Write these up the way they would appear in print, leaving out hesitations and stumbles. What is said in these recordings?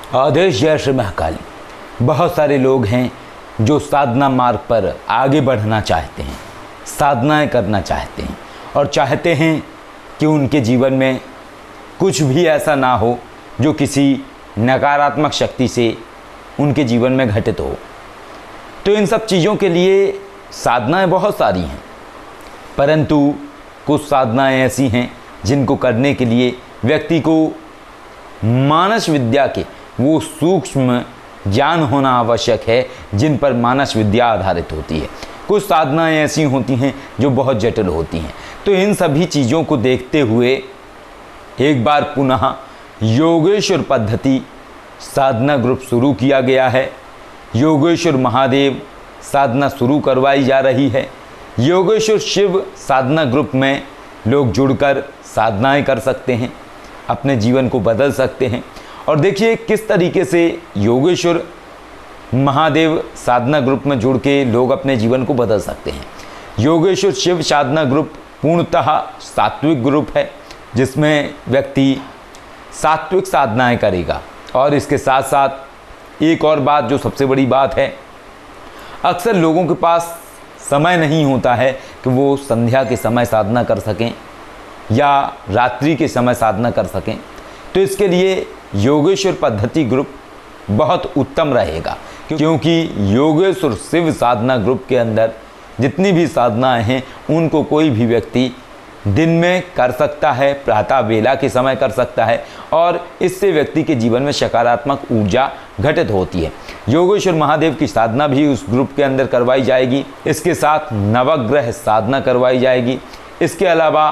आदेश जय श्री महाकाली। बहुत सारे लोग हैं जो साधना मार्ग पर आगे बढ़ना चाहते हैं, साधनाएं करना चाहते हैं और चाहते हैं कि उनके जीवन में कुछ भी ऐसा ना हो जो किसी नकारात्मक शक्ति से उनके जीवन में घटित हो। तो इन सब चीज़ों के लिए साधनाएं बहुत सारी हैं, परंतु कुछ साधनाएं ऐसी हैं जिनको करने के लिए व्यक्ति को मानस विद्या के वो सूक्ष्म ज्ञान होना आवश्यक है जिन पर मानस विद्या आधारित होती है। कुछ साधनाएं ऐसी होती हैं जो बहुत जटिल होती हैं। तो इन सभी चीज़ों को देखते हुए एक बार पुनः योगेश्वर पद्धति साधना ग्रुप शुरू किया गया है। योगेश्वर महादेव साधना शुरू करवाई जा रही है। योगेश्वर शिव साधना ग्रुप में लोग जुड़कर साधनाएं कर सकते हैं, अपने जीवन को बदल सकते हैं। और देखिए किस तरीके से योगेश्वर महादेव साधना ग्रुप में जुड़ के लोग अपने जीवन को बदल सकते हैं। योगेश्वर शिव साधना ग्रुप पूर्णतः सात्विक ग्रुप है, जिसमें व्यक्ति सात्विक साधनाएं करेगा। और इसके साथ साथ एक और बात जो सबसे बड़ी बात है, अक्सर लोगों के पास समय नहीं होता है कि वो संध्या के समय साधना कर सकें या रात्रि के समय साधना कर सकें। तो इसके लिए योगेश्वर पद्धति ग्रुप बहुत उत्तम रहेगा, क्योंकि योगेश्वर शिव साधना ग्रुप के अंदर जितनी भी साधनाएं हैं उनको कोई भी व्यक्ति दिन में कर सकता है, प्रातः बेला के समय कर सकता है और इससे व्यक्ति के जीवन में सकारात्मक ऊर्जा घटित होती है। योगेश्वर महादेव की साधना भी उस ग्रुप के अंदर करवाई जाएगी। इसके साथ नवग्रह साधना करवाई जाएगी। इसके अलावा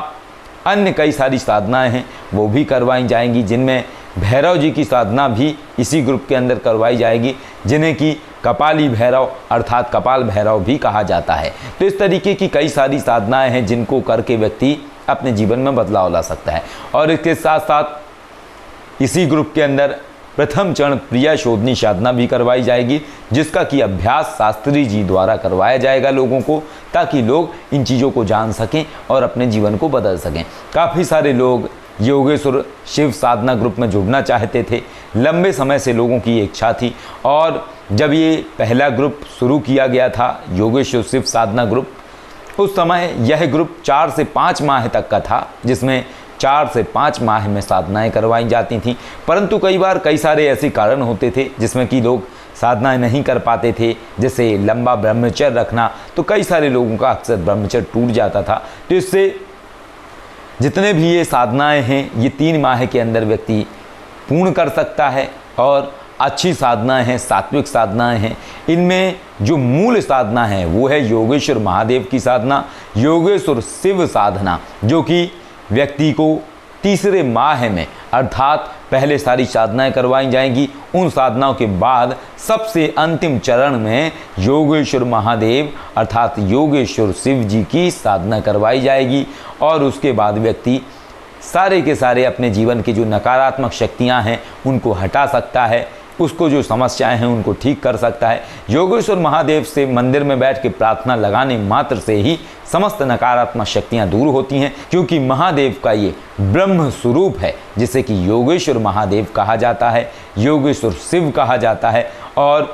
अन्य कई सारी साधनाएं हैं वो भी करवाई जाएंगी, जिनमें भैरव जी की साधना भी इसी ग्रुप के अंदर करवाई जाएगी, जिन्हें कि कपाली भैरव अर्थात कपाल भैरव भी कहा जाता है। तो इस तरीके की कई सारी साधनाएं हैं जिनको करके व्यक्ति अपने जीवन में बदलाव ला सकता है। और इसके साथ साथ इसी ग्रुप के अंदर प्रथम चरण प्रिया शोधनी साधना भी करवाई जाएगी, जिसका कि अभ्यास शास्त्री जी द्वारा करवाया जाएगा लोगों को, ताकि लोग इन चीज़ों को जान सकें और अपने जीवन को बदल सकें। काफ़ी सारे लोग योगेश्वर शिव साधना ग्रुप में जुड़ना चाहते थे, लंबे समय से लोगों की इच्छा थी। और जब ये पहला ग्रुप शुरू किया गया था योगेश्वर शिव साधना ग्रुप, उस समय यह ग्रुप 4 से 5 माह तक का था, जिसमें 4 से 5 माह में साधनाएं करवाई जाती थीं। परंतु कई बार कई सारे ऐसे कारण होते थे जिसमें कि लोग साधनाएं नहीं कर पाते थे, जैसे लंबा ब्रह्मचर्य रखना। तो कई सारे लोगों का अक्सर ब्रह्मचर्य टूट जाता था। तो इससे जितने भी ये साधनाएं हैं ये 3 माह के अंदर व्यक्ति पूर्ण कर सकता है। और अच्छी साधनाएं हैं, सात्विक साधनाएं हैं। इनमें जो मूल साधना है वो है योगेश्वर महादेव की साधना, योगेश्वर शिव साधना, जो कि व्यक्ति को तीसरे माह में अर्थात पहले सारी साधनाएं करवाई जाएंगी। उन साधनाओं के बाद सबसे अंतिम चरण में योगेश्वर महादेव अर्थात योगेश्वर शिव जी की साधना करवाई जाएगी। और उसके बाद व्यक्ति सारे के सारे अपने जीवन की जो नकारात्मक शक्तियां हैं उनको हटा सकता है, उसको जो समस्याएं हैं उनको ठीक कर सकता है। योगेश्वर महादेव से मंदिर में बैठ के प्रार्थना लगाने मात्र से ही समस्त नकारात्मक शक्तियां दूर होती हैं, क्योंकि महादेव का ये ब्रह्म स्वरूप है, जिसे कि योगेश्वर महादेव कहा जाता है, योगेश्वर शिव कहा जाता है। और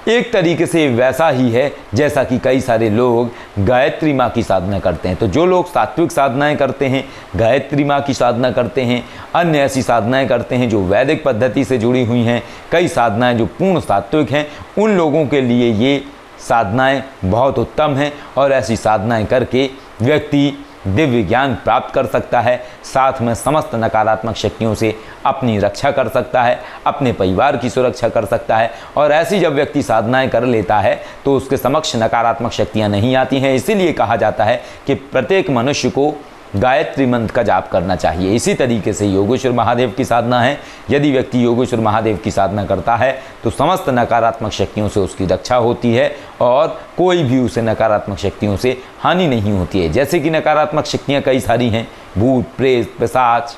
एक तरीके से वैसा ही है जैसा कि कई सारे लोग गायत्री माँ की साधना करते हैं। तो जो लोग सात्विक साधनाएं करते हैं, गायत्री माँ की साधना करते हैं, अन्य ऐसी साधनाएं करते हैं जो वैदिक पद्धति से जुड़ी हुई हैं, कई साधनाएं जो पूर्ण सात्विक हैं, उन लोगों के लिए ये साधनाएं बहुत उत्तम हैं। और ऐसी साधनाएं करके व्यक्ति दिव्य ज्ञान प्राप्त कर सकता है, साथ में समस्त नकारात्मक शक्तियों से अपनी रक्षा कर सकता है, अपने परिवार की सुरक्षा कर सकता है। और ऐसी जब व्यक्ति साधनाएं कर लेता है तो उसके समक्ष नकारात्मक शक्तियां नहीं आती हैं। इसीलिए कहा जाता है कि प्रत्येक मनुष्य को गायत्री मंत्र का जाप करना चाहिए। इसी तरीके से योगेश्वर महादेव की साधना है। यदि व्यक्ति योगेश्वर महादेव की साधना करता है तो समस्त नकारात्मक शक्तियों से उसकी रक्षा होती है और कोई भी उसे नकारात्मक शक्तियों से हानि नहीं होती है। जैसे कि नकारात्मक शक्तियाँ कई सारी हैं, भूत प्रेत पिशाच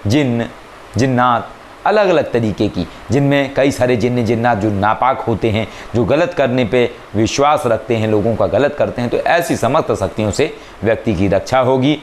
जिन्न जिन्नात, अलग अलग तरीके की, जिनमें कई सारे जिन्न जिन्नात जो नापाक होते हैं, जो गलत करने पे विश्वास रखते हैं, लोगों का गलत करते हैं। तो ऐसी समस्त शक्तियों से व्यक्ति की रक्षा होगी।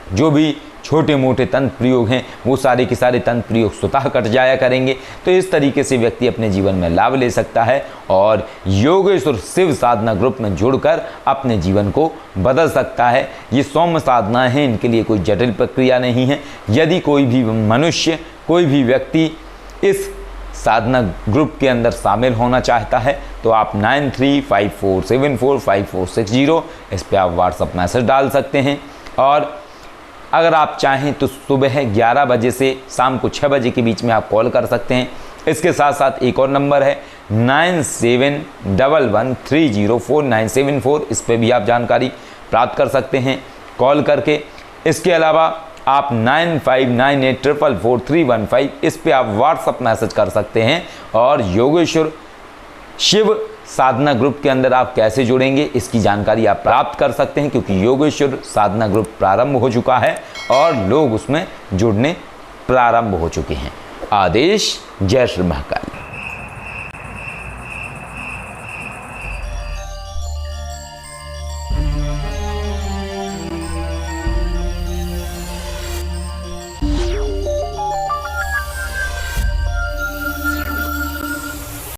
जो भी छोटे मोटे तंत्र प्रयोग हैं वो सारे के सारे तंत्र प्रयोग स्वतः कट जाया करेंगे। तो इस तरीके से व्यक्ति अपने जीवन में लाभ ले सकता है और योगेश्वर शिव साधना ग्रुप में जुड़कर अपने जीवन को बदल सकता है। ये सौम्य साधनाएं हैं, इनके लिए कोई जटिल प्रक्रिया नहीं है। यदि कोई भी मनुष्य, कोई भी व्यक्ति इस साधना ग्रुप के अंदर शामिल होना चाहता है तो आप 9354745460 इस पे आप व्हाट्सअप मैसेज डाल सकते हैं। और अगर आप चाहें तो सुबह 11 बजे से शाम को 6 बजे के बीच में आप कॉल कर सकते हैं। इसके साथ साथ एक और नंबर है 9711304974, इस पे भी आप जानकारी प्राप्त कर सकते हैं कॉल करके। इसके अलावा आप 9598444315 इस पे आप व्हाट्सअप मैसेज कर सकते हैं। और योगेश्वर शिव साधना ग्रुप के अंदर आप कैसे जुड़ेंगे इसकी जानकारी आप प्राप्त कर सकते हैं, क्योंकि योगेश्वर साधना ग्रुप प्रारंभ हो चुका है और लोग उसमें जुड़ने प्रारंभ हो चुके हैं। आदेश। जय श्री महाकाल।